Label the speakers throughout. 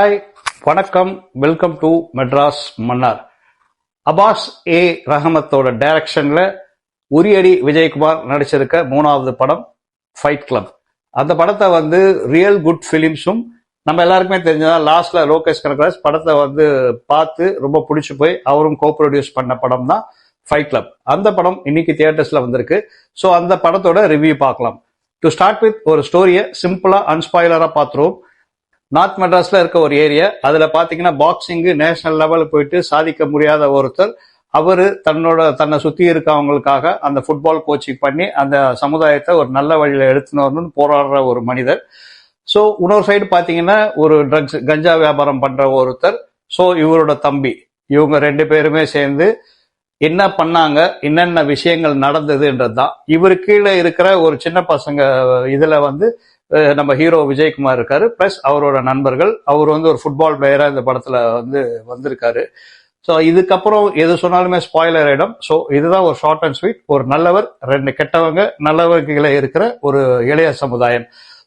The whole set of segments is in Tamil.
Speaker 1: ஹாய், வணக்கம், வெல்கம் டு மெட்ராஸ் மன்னார். அபாஸ் ஏ ரஹமத்தோட டைரக்ஷன்ல உரியடி விஜயகுமார் நடிச்சிருக்க 3வது படம் ஃபைட் கிளப். அந்த படத்தை வந்து ரியல் குட் ஃபிலிம்ஸும் நம்ம எல்லாருக்குமே தெரிஞ்சதான். லாஸ்ட்ல லோகேஷ் கனகராஜ் படத்தை வந்து பார்த்து ரொம்ப பிடிச்சி போய் அவரும் கோ ப்ரொடியூஸ் பண்ண படம் தான் ஃபைட் கிளப். அந்த படம் இன்னைக்கு தியேட்டர்ஸ்ல வந்திருக்கு. ஸோ அந்த படத்தோட ரிவ்யூ பார்க்கலாம். டு ஸ்டார்ட் வித் ஒரு ஸ்டோரியை சிம்பிளா அன்ஸ்பாய்லரா பார்த்துருவோம். நார்த் மெட்ராஸ்ல இருக்க ஒரு ஏரியா, அதுல பாத்தீங்கன்னா பாக்ஸிங் நேஷனல் லெவலுக்கு போயிட்டு சாதிக்க முடியாத ஒருத்தர், அவரு தன்னை சுத்தி இருக்கவங்களுக்காக அந்த ஃபுட்பால் கோச்சிங் பண்ணி அந்த சமுதாயத்தை ஒரு நல்ல வழியில எடுத்துன்னு வரணும்னு போராடுற ஒரு மனிதர். ஸோ இன்னொரு சைடு பாத்தீங்கன்னா ஒரு ட்ரக்ஸ் கஞ்சா வியாபாரம் பண்ற ஒருத்தர். ஸோ இவரோட தம்பி, இவங்க 2 பேருமே சேர்ந்து என்ன பண்ணாங்க, என்னென்ன விஷயங்கள் நடந்ததுன்றதுதான். இவரு கீழே இருக்கிற ஒரு சின்ன பசங்க இதுல வந்து நம்ம ஹீரோ விஜயகுமார் இருக்காரு, பிளஸ் அவரோட நண்பர்கள். அவர் வந்து ஒரு ஃபுட்பால் பிளேயரா இந்த படத்துல வந்து வந்திருக்காரு. ஸோ இதுக்கப்புறம் எது சொன்னாலுமே ஸ்பாய்லர் ஆயிடும். ஸோ இதுதான் ஒரு ஷார்ட் அண்ட் ஸ்வீட். ஒரு நல்லவர், 2 கெட்டவங்க, நல்லவர்களை இருக்கிற ஒரு இளைய சமுதாயம்.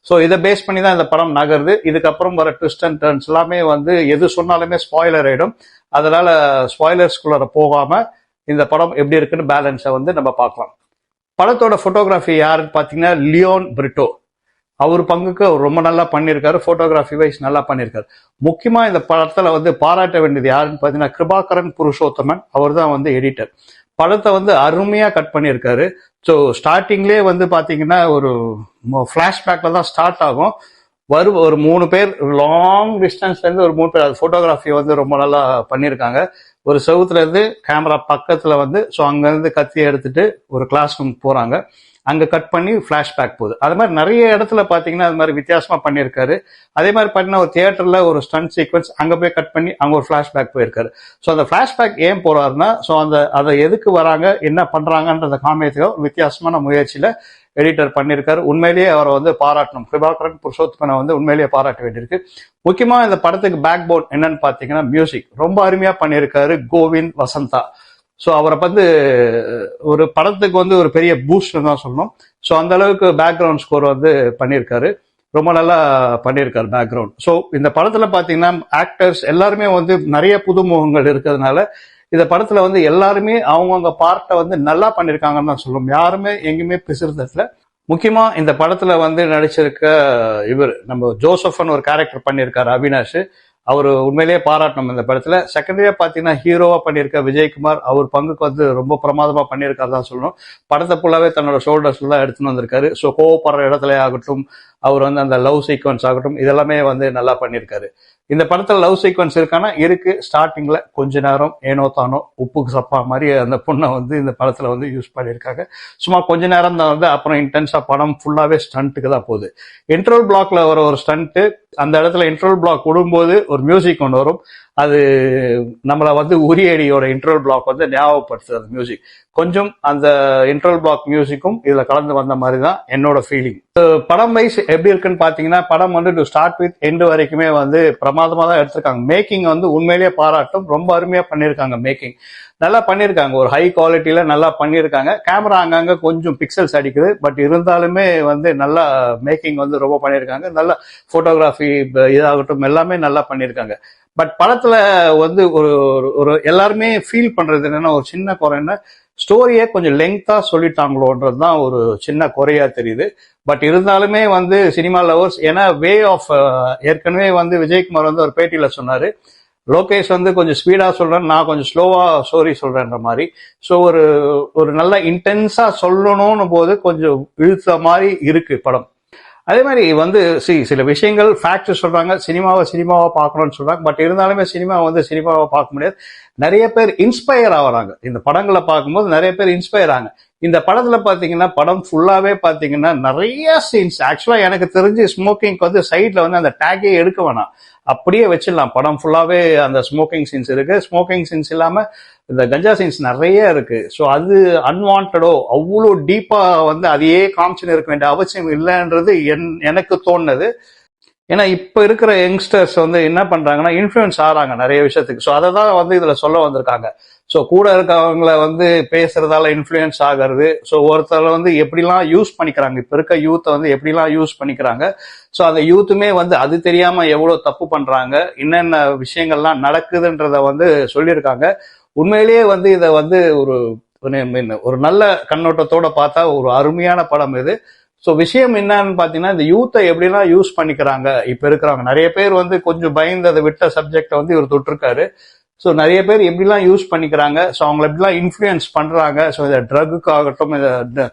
Speaker 1: ஸோ இதை பேஸ் பண்ணி தான் இந்த படம் நகருது. இதுக்கப்புறம் வர ட்விஸ்ட் அண்ட் டர்ன்ஸ் எல்லாமே வந்து எது சொன்னாலுமே ஸ்பாய்லர் ஆயிடும். அதனால ஸ்பாய்லர்ஸ்குள்ளார போகாம இந்த படம் எப்படி இருக்குன்னு பேலன்ஸை வந்து நம்ம பார்க்கலாம். படத்தோட போட்டோகிராஃபி யாருன்னு பாத்தீங்கன்னா லியோன் பிரிட்டோ. அவர் பங்குக்கு அவர் ரொம்ப நல்லா பண்ணியிருக்காரு. போட்டோகிராஃபி வைஸ் நல்லா பண்ணியிருக்காரு. முக்கியமா இந்த படத்துல வந்து பாராட்ட வேண்டியது யாருன்னு பாத்தீங்கன்னா கிருபாகரன் புருஷோத்தமன். அவர் தான் வந்து எடிட்டர். படத்தை வந்து அருமையா கட் பண்ணியிருக்காரு. ஸோ ஸ்டார்டிங்லேயே வந்து பாத்தீங்கன்னா ஒரு பிளாஷ்பேக்ல தான் ஸ்டார்ட் ஆகும். ஒரு 3 பேர் லாங் டிஸ்டன்ஸ்ல இருந்து ஒரு 3 பேர், அது போட்டோகிராஃபி வந்து ரொம்ப நல்லா பண்ணியிருக்காங்க. ஒரு செவுத்துல இருந்து கேமரா பக்கத்துல வந்து, ஸோ அங்க இருந்து கத்தி எடுத்துட்டு ஒரு கிளாஸ் ரூம் போறாங்க. அங்க கட் பண்ணி பிளாஷ்பேக் போகுது. அது மாதிரி நிறைய இடத்துல பாத்தீங்கன்னா அது மாதிரி வித்தியாசமா பண்ணியிருக்காரு. அதே மாதிரி பாத்தீங்கன்னா ஒரு தியேட்டர்ல ஒரு ஸ்டன்ட் சீக்வன்ஸ் அங்க போய் கட் பண்ணி அங்க ஒரு பிளாஷ்பேக் போயிருக்காரு. ஸோ அந்த பிளாஷ்பேக் ஏன் போறாருன்னா, ஸோ அதை எதுக்கு வராங்க, என்ன பண்றாங்கன்றத காமியத்துக்கு வித்தியாசமான முயற்சியில எடிட்டர் பண்ணியிருக்காரு. உண்மையிலேயே அவரை வந்து பாராட்டணும். கிருபாகரன் புருஷோத்தமனை வந்து உண்மையிலேயே பாராட்ட வேண்டியிருக்கு. முக்கியமா இந்த படத்துக்கு பேக் போன் என்னன்னு பாத்தீங்கன்னா மியூசிக் ரொம்ப அருமையா பண்ணியிருக்காரு கோவிந்த் வசந்தா. ஸோ அவரை வந்து ஒரு படத்துக்கு வந்து ஒரு பெரிய பூஸ்ட் தான் சொல்லணும். ஸோ அந்த அளவுக்கு பேக்ரவுண்ட் ஸ்கோர் வந்து பண்ணியிருக்காரு. ரொம்ப நல்லா பண்ணியிருக்காரு பேக்ரவுண்ட். ஸோ இந்த படத்துல பாத்தீங்கன்னா ஆக்டர்ஸ் எல்லாருமே வந்து நிறைய புதுமுகங்கள் இருக்கிறதுனால இந்த படத்துல வந்து எல்லாருமே அவங்கவுங்க பார்ட்டை வந்து நல்லா பண்ணியிருக்காங்கன்னு தான் சொல்லணும். யாருமே எங்கேயுமே பிசுறதுல. முக்கியமா இந்த படத்துல வந்து நடிச்சிருக்க இவர் நம்ம ஜோசப்னு ஒரு கேரக்டர் பண்ணியிருக்காரு அவினாஷ். அவர் உண்மையிலேயே பாராட்டணும் இந்த படத்துல. செகண்டரியா பாத்தீங்கன்னா ஹீரோவா பண்ணியிருக்க விஜயகுமார், அவர் பங்குக்கு வந்து ரொம்ப பிரமாதமா பண்ணியிருக்காரு தான் சொல்லணும். படத்தை ஃபுல்லாவே தன்னோட ஷோல்டர்ஸ்ல தான் எடுத்துன்னு வந்திருக்காரு. ஸோ கோவப்படுற இடத்துல ஆகட்டும், அவர் வந்து அந்த லவ் சீக்வன்ஸ் ஆகட்டும், இதெல்லாமே வந்து நல்லா பண்ணியிருக்காரு. இந்த படத்துல லவ் சீக்வன்ஸ் இருக்கானா இருக்கு. ஸ்டார்டிங்ல கொஞ்ச நேரம் ஏனோ தானோ உப்புக்கு சப்பா மாதிரி அந்த பொண்ணை வந்து இந்த படத்துல வந்து யூஸ் பண்ணியிருக்காங்க. சும்மா கொஞ்ச நேரம் தான் வந்து, அப்புறம் இன்டென்ஸா படம் ஃபுல்லாவே ஸ்டண்ட்டுக்கு தான் போகுது. இன்ட்ரோல் பிளாக்ல வர ஒரு ஸ்டண்ட், அந்த இடத்துல இன்ட்ரோல் பிளாக் விடும்போது ஒரு மியூசிக் ஒன்று வரும். அது நம்மளை வந்து உரியடியோட இன்ட்ரோல் பிளாக் வந்து ஞாபகப்படுத்துது. அந்த மியூசிக் கொஞ்சம் அந்த இன்ட்ரோல் பிளாக் மியூசிக்கும் இதுல கலந்து வந்த மாதிரி தான் என்னோட ஃபீலிங். படம் வைஸ் எப்படி இருக்குன்னு பாத்தீங்கன்னா, படம் வந்து டு ஸ்டார்ட் வித் எண்ட் வரைக்குமே வந்து பிரமாதமா தான் எடுத்திருக்காங்க. மேக்கிங் வந்து உண்மையிலேயே பாராட்டும். ரொம்ப அருமையா பண்ணியிருக்காங்க. மேக்கிங் நல்லா பண்ணியிருக்காங்க. ஒரு ஹை குவாலிட்டியில நல்லா பண்ணியிருக்காங்க. கேமரா அங்கங்க கொஞ்சம் பிக்சல்ஸ் அடிக்குது, பட் இருந்தாலுமே வந்து நல்லா மேக்கிங் வந்து ரொம்ப பண்ணியிருக்காங்க. நல்ல போட்டோகிராஃபி இதாகட்டும் எல்லாமே நல்லா பண்ணியிருக்காங்க. பட் படத்துல வந்து ஒரு எல்லாருமே ஃபீல் பண்றது என்னன்னா, ஒரு சின்ன குறைன்னா ஸ்டோரியே கொஞ்சம் லெங்தா சொல்லிட்டாங்களோன்றதுதான் ஒரு சின்ன குறையா தெரியுது. பட் இருந்தாலுமே வந்து சினிமா லவர்ஸ், ஏன்னா வே ஆஃப் ஏற்கனவே வந்து விஜயகுமார் வந்து ஒரு பேட்டியில சொன்னாரு, லோகேஷ் வந்து கொஞ்சம் ஸ்பீடா சொல்றேன், நான் கொஞ்சம் ஸ்லோவா ஸ்டோரி சொல்றேன்ற மாதிரி. ஸோ ஒரு நல்ல இன்டென்ஸா சொல்லணும்னு போது கொஞ்சம் இழுத்த மாதிரி இருக்கு படம். அதே மாதிரி வந்து சில விஷயங்கள் ஃபேக்ட் சொல்றாங்க, சினிமாவை பார்க்கணும்னு சொல்றாங்க. பட் இருந்தாலுமே சினிமாவை பார்க்க முடியாது. நிறைய பேர் இன்ஸ்பயர் ஆகுறாங்க இந்த படங்களை பார்க்கும்போது. நிறைய பேர் இன்ஸ்பயர் ஆங்க. இந்த படத்துல பாத்தீங்கன்னா படம் ஃபுல்லாவே பாத்தீங்கன்னா நிறைய சீன்ஸ். ஆக்சுவலா எனக்கு தெரிஞ்சு ஸ்மோக்கிங்க்கு வந்து சைட்ல வந்து அந்த டேக்கே எடுக்க வேணாம், அப்படியே வச்சிடலாம். படம் ஃபுல்லாவே அந்த ஸ்மோக்கிங் சீன்ஸ் இருக்கு. ஸ்மோக்கிங் சீன்ஸ் இல்லாம இந்த கஞ்சா சீன்ஸ் நிறைய இருக்கு. ஸோ அது அன்வான்டோ அவ்வளோ டீப்பா வந்து அதையே காமிச்சுன்னு இருக்க வேண்டிய அவசியம் இல்லைன்றது எனக்கு தோணுது. ஏன்னா இப்ப இருக்கிற யங்ஸ்டர்ஸ் வந்து என்ன பண்றாங்கன்னா இன்ஃபுளுன்ஸ் ஆறாங்க நிறைய விஷயத்துக்கு. ஸோ அதை தான் வந்து இதுல சொல்ல வந்திருக்காங்க. ஸோ கூட இருக்கவங்களை வந்து பேசுறதால இன்ஃப்ளூயன்ஸ் ஆகிறது. ஸோ ஒருத்தர் வந்து எப்படிலாம் யூஸ் பண்ணிக்கிறாங்க, இப்போ இருக்க யூத்தை வந்து எப்படிலாம் யூஸ் பண்ணிக்கிறாங்க. ஸோ அந்த யூத்துமே வந்து அது தெரியாம எவ்வளோ தப்பு பண்றாங்க, என்னென்ன விஷயங்கள்லாம் நடக்குதுன்றத வந்து சொல்லியிருக்காங்க. உண்மையிலேயே வந்து இதை வந்து ஒரு நல்ல கண்ணோட்டத்தோட பார்த்தா ஒரு அருமையான படம் இது. ஸோ விஷயம் என்னன்னு பார்த்தீங்கன்னா, இந்த யூத்தை எப்படிலாம் யூஸ் பண்ணிக்கிறாங்க இப்போ இருக்கிறவங்க. நிறைய பேர் வந்து கொஞ்சம் பயந்து அதை விட்ட சப்ஜெக்டை வந்து இவர் தொட்டிருக்காரு. ஸோ நிறைய பேர் எப்படிலாம் யூஸ் பண்ணிக்கிறாங்க, ஸோ அவங்களை எப்படிலாம் இன்ஃப்ளூயன்ஸ் பண்றாங்க, ஸோ இதை ட்ரக்குக்காகட்டும், இதை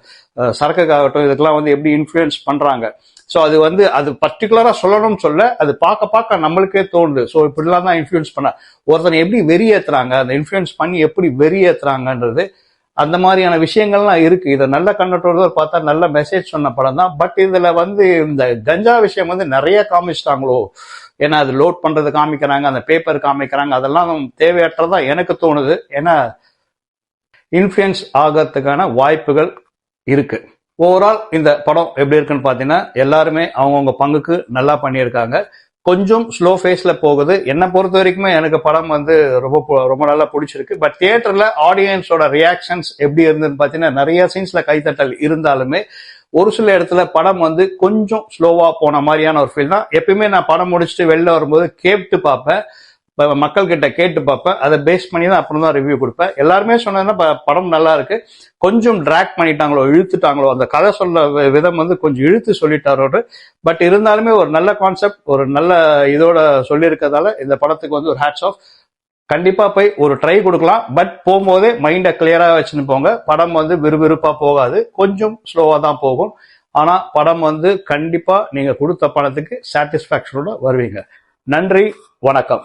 Speaker 1: சரக்குக்காகட்டும், இதுக்கெல்லாம் வந்து எப்படி இன்ஃப்ளூயன்ஸ் பண்றாங்க. ஸோ அது வந்து அது பர்டிகுலரா சொல்லணும்னு சொல்ல, அது பார்க்க பார்க்க நம்மளுக்கே தோணுது. ஸோ இப்படிலாம் தான் இன்ஃப்ளூயன்ஸ் பண்ண ஒருத்தனை எப்படி வெறியேற்றுறாங்க, அந்த இன்ஃப்ளூயன்ஸ் பண்ணி எப்படி வெறியேற்றுறாங்கன்றது, அந்த மாதிரியான விஷயங்கள்லாம் இருக்கு. இதை நல்ல கண்ணோட்டத்தோட பார்த்தா நல்ல மெசேஜ் சொன்ன படம் தான். பட் இதுல வந்து இந்த கஞ்சா விஷயம் வந்து நிறைய காமிச்சிட்டாங்களோ, ஏன்னா அது லோட் பண்றது காமிக்கிறாங்க, அந்த பேப்பர் காமிக்கிறாங்க, அதெல்லாம் தேவையற்றதா எனக்கு தோணுது. ஏன்னா இன்ஃப்ளூயன்ஸ் ஆகிறதுக்கான வாய்ப்புகள் இருக்கு. ஓவரால் இந்த படம் எப்படி இருக்குன்னு பாத்தீங்கன்னா, எல்லாருமே அவங்கவுங்க பங்குக்கு நல்லா பண்ணியிருக்காங்க. கொஞ்சம் ஸ்லோ ஃபேஸ்ல போகுது. என்னை பொறுத்த வரைக்குமே எனக்கு படம் வந்து ரொம்ப நல்லா பிடிச்சிருக்கு. பட் தியேட்டர்ல ஆடியன்ஸோட ரியாக்ஷன்ஸ் எப்படி இருந்ததுன்னு பாத்தீங்கன்னா, நிறைய சீன்ஸ்ல கைத்தட்டல் இருந்தாலுமே ஒரு சில இடத்துல படம் வந்து கொஞ்சம் ஸ்லோவா போன மாதிரியான ஒரு ஃபீல் தான். எப்பயுமே நான் படம் முடிச்சுட்டு வெளில வரும்போது கேட்டு பார்ப்பேன், மக்கள் கிட்ட கேட்டு பார்ப்பேன். அதை பேஸ் பண்ணி தான் அப்புறம் தான் ரிவ்யூ கொடுப்பேன். எல்லாருமே சொன்னதுன்னா படம் நல்லா இருக்கு, கொஞ்சம் டிராக் பண்ணிட்டாங்களோ, இழுத்துட்டாங்களோ, அந்த கதை சொல்ல விதம் வந்து கொஞ்சம் இழுத்து சொல்லிட்டாரோடு. பட் இருந்தாலுமே ஒரு நல்ல கான்செப்ட், ஒரு நல்ல இதோட சொல்லியிருக்கிறதால இந்த படத்துக்கு வந்து ஒரு ஹேட்ஸ் ஆஃப். கண்டிப்பா போய் ஒரு ட்ரை கொடுக்கலாம். பட் போகும்போதே மைண்டை கிளியரா வச்சுன்னு போங்க. படம் வந்து விறுவிறுப்பா போகாது, கொஞ்சம் ஸ்லோவா தான் போகும். ஆனா படம் வந்து கண்டிப்பா நீங்க கொடுத்த பணத்துக்கு சாட்டிஸ்பாக்சனோட வருவீங்க. நன்றி, வணக்கம்.